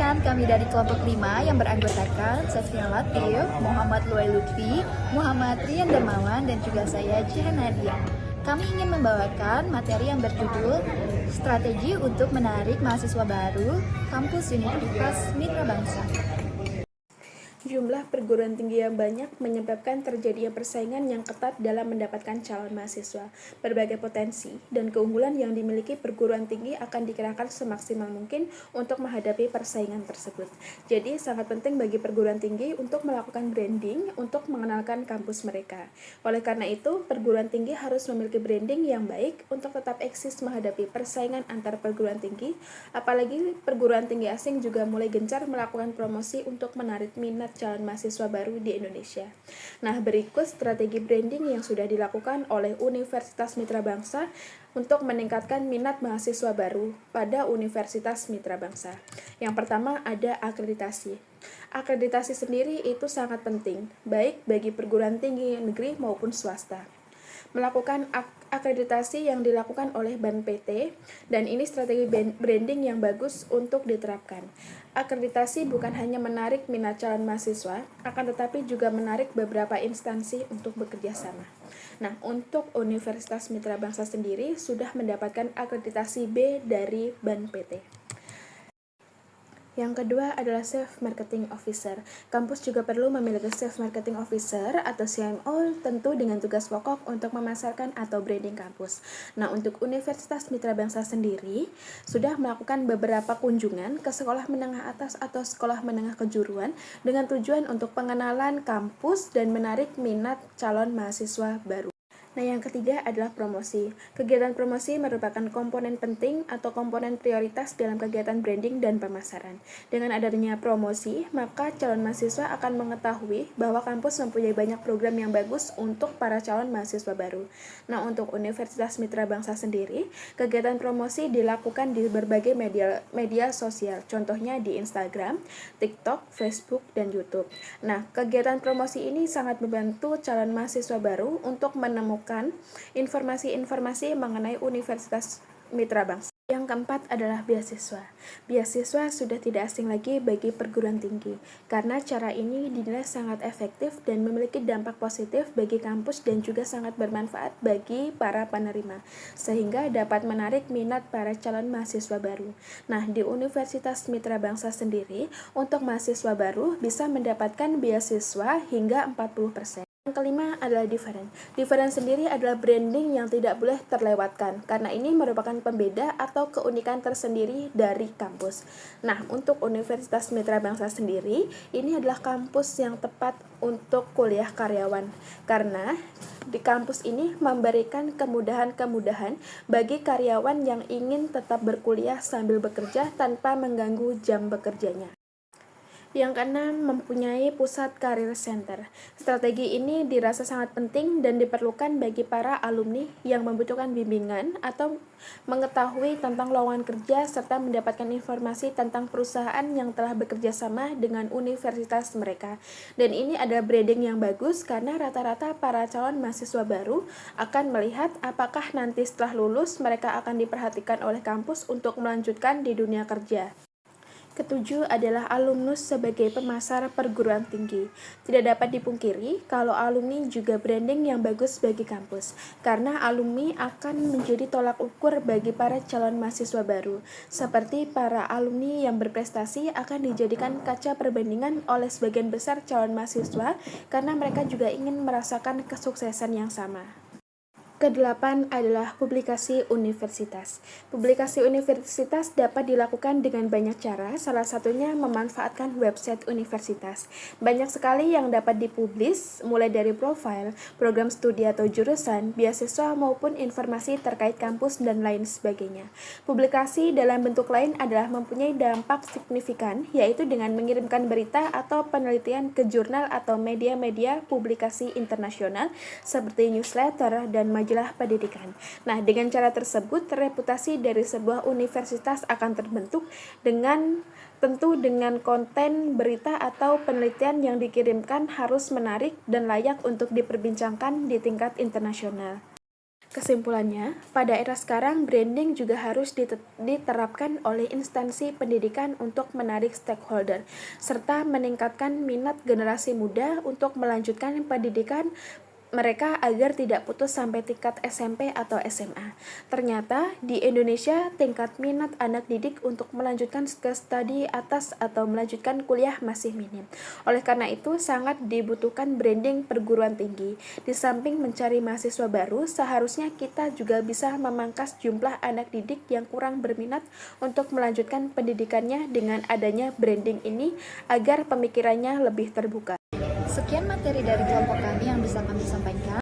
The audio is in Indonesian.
Perkenalkan, kami dari kelompok 5 yang beranggotakan Safia Latif, Muhammad Luai Lutfi, Muhammad Rian Dermawan, dan juga saya Jihan Nadia. Kami ingin membawakan materi yang berjudul Strategi untuk Menarik Mahasiswa Baru Kampus Universitas Mitra Bangsa. Jumlah perguruan tinggi yang banyak menyebabkan terjadinya persaingan yang ketat dalam mendapatkan calon mahasiswa. Berbagai potensi dan keunggulan yang dimiliki perguruan tinggi akan dikerahkan semaksimal mungkin untuk menghadapi persaingan tersebut. Jadi, sangat penting bagi perguruan tinggi untuk melakukan branding untuk mengenalkan kampus mereka. Oleh karena itu, perguruan tinggi harus memiliki branding yang baik untuk tetap eksis menghadapi persaingan antar perguruan tinggi, apalagi perguruan tinggi asing juga mulai gencar melakukan promosi untuk menarik minat calon mahasiswa baru di Indonesia. Nah, berikut strategi branding yang sudah dilakukan oleh Universitas Mitra Bangsa untuk meningkatkan minat mahasiswa baru pada Universitas Mitra Bangsa. Yang pertama ada akreditasi. Akreditasi sendiri itu sangat penting, baik bagi perguruan tinggi negeri maupun swasta. Melakukan akreditasi yang dilakukan oleh BAN PT, dan ini strategi branding yang bagus untuk diterapkan. Akreditasi bukan hanya menarik minat calon mahasiswa, akan tetapi juga menarik beberapa instansi untuk bekerja sama. Nah, untuk Universitas Mitra Bangsa sendiri sudah mendapatkan akreditasi B dari BAN PT. Yang kedua adalah Chief Marketing Officer. Kampus juga perlu memiliki Chief Marketing Officer atau CMO tentu dengan tugas pokok untuk memasarkan atau branding kampus. Nah, untuk Universitas Mitra Bangsa sendiri sudah melakukan beberapa kunjungan ke sekolah menengah atas atau sekolah menengah kejuruan dengan tujuan untuk pengenalan kampus dan menarik minat calon mahasiswa baru. Nah, yang ketiga adalah promosi. Kegiatan promosi merupakan komponen penting atau komponen prioritas dalam kegiatan branding dan pemasaran. Dengan adanya promosi, maka calon mahasiswa akan mengetahui bahwa kampus mempunyai banyak program yang bagus untuk para calon mahasiswa baru. Nah, untuk Universitas Mitra Bangsa sendiri, kegiatan promosi dilakukan di berbagai media sosial, contohnya di Instagram, TikTok, Facebook, dan YouTube. Nah, kegiatan promosi ini sangat membantu calon mahasiswa baru untuk menemukan informasi-informasi mengenai Universitas Mitra Bangsa. Yang keempat adalah beasiswa. Beasiswa sudah tidak asing lagi bagi perguruan tinggi, karena cara ini dinilai sangat efektif dan memiliki dampak positif bagi kampus dan juga sangat bermanfaat bagi para penerima, sehingga dapat menarik minat para calon mahasiswa baru. Nah, di Universitas Mitra Bangsa sendiri, untuk mahasiswa baru bisa mendapatkan beasiswa hingga 40%. Yang kelima adalah different. Different sendiri adalah branding yang tidak boleh terlewatkan, karena ini merupakan pembeda atau keunikan tersendiri dari kampus. Nah, untuk Universitas Mitra Bangsa sendiri, ini adalah kampus yang tepat untuk kuliah karyawan, karena di kampus ini memberikan kemudahan-kemudahan bagi karyawan yang ingin tetap berkuliah sambil bekerja tanpa mengganggu jam bekerjanya. Yang keenam, mempunyai pusat karir center. Strategi ini dirasa sangat penting dan diperlukan bagi para alumni yang membutuhkan bimbingan atau mengetahui tentang lowongan kerja serta mendapatkan informasi tentang perusahaan yang telah bekerja sama dengan universitas mereka. Dan ini adalah branding yang bagus karena rata-rata para calon mahasiswa baru akan melihat apakah nanti setelah lulus mereka akan diperhatikan oleh kampus untuk melanjutkan di dunia kerja. Ketujuh adalah alumnus sebagai pemasar perguruan tinggi. Tidak dapat dipungkiri kalau alumni juga branding yang bagus bagi kampus, karena alumni akan menjadi tolak ukur bagi para calon mahasiswa baru. Seperti para alumni yang berprestasi akan dijadikan kaca perbandingan oleh sebagian besar calon mahasiswa karena mereka juga ingin merasakan kesuksesan yang sama. Kedelapan adalah publikasi universitas. Publikasi universitas dapat dilakukan dengan banyak cara, salah satunya memanfaatkan website universitas. Banyak sekali yang dapat dipublis, mulai dari profil, program studi atau jurusan, beasiswa maupun informasi terkait kampus dan lain sebagainya. Publikasi dalam bentuk lain adalah mempunyai dampak signifikan, yaitu dengan mengirimkan berita atau penelitian ke jurnal atau media-media publikasi internasional seperti newsletter dan majalah pendidikan. Nah, dengan cara tersebut, reputasi dari sebuah universitas akan terbentuk tentu dengan konten berita atau penelitian yang dikirimkan harus menarik dan layak untuk diperbincangkan di tingkat internasional. Kesimpulannya, pada era sekarang branding juga harus diterapkan oleh instansi pendidikan untuk menarik stakeholder, serta meningkatkan minat generasi muda untuk melanjutkan pendidikan mereka agar tidak putus sampai tingkat SMP atau SMA. Ternyata di Indonesia tingkat minat anak didik untuk melanjutkan ke studi atas atau melanjutkan kuliah masih minim. Oleh karena itu sangat dibutuhkan branding perguruan tinggi. Di samping mencari mahasiswa baru, seharusnya kita juga bisa memangkas jumlah anak didik yang kurang berminat untuk melanjutkan pendidikannya dengan adanya branding ini agar pemikirannya lebih terbuka. Sekian materi dari kelompok kami yang bisa kami sampaikan.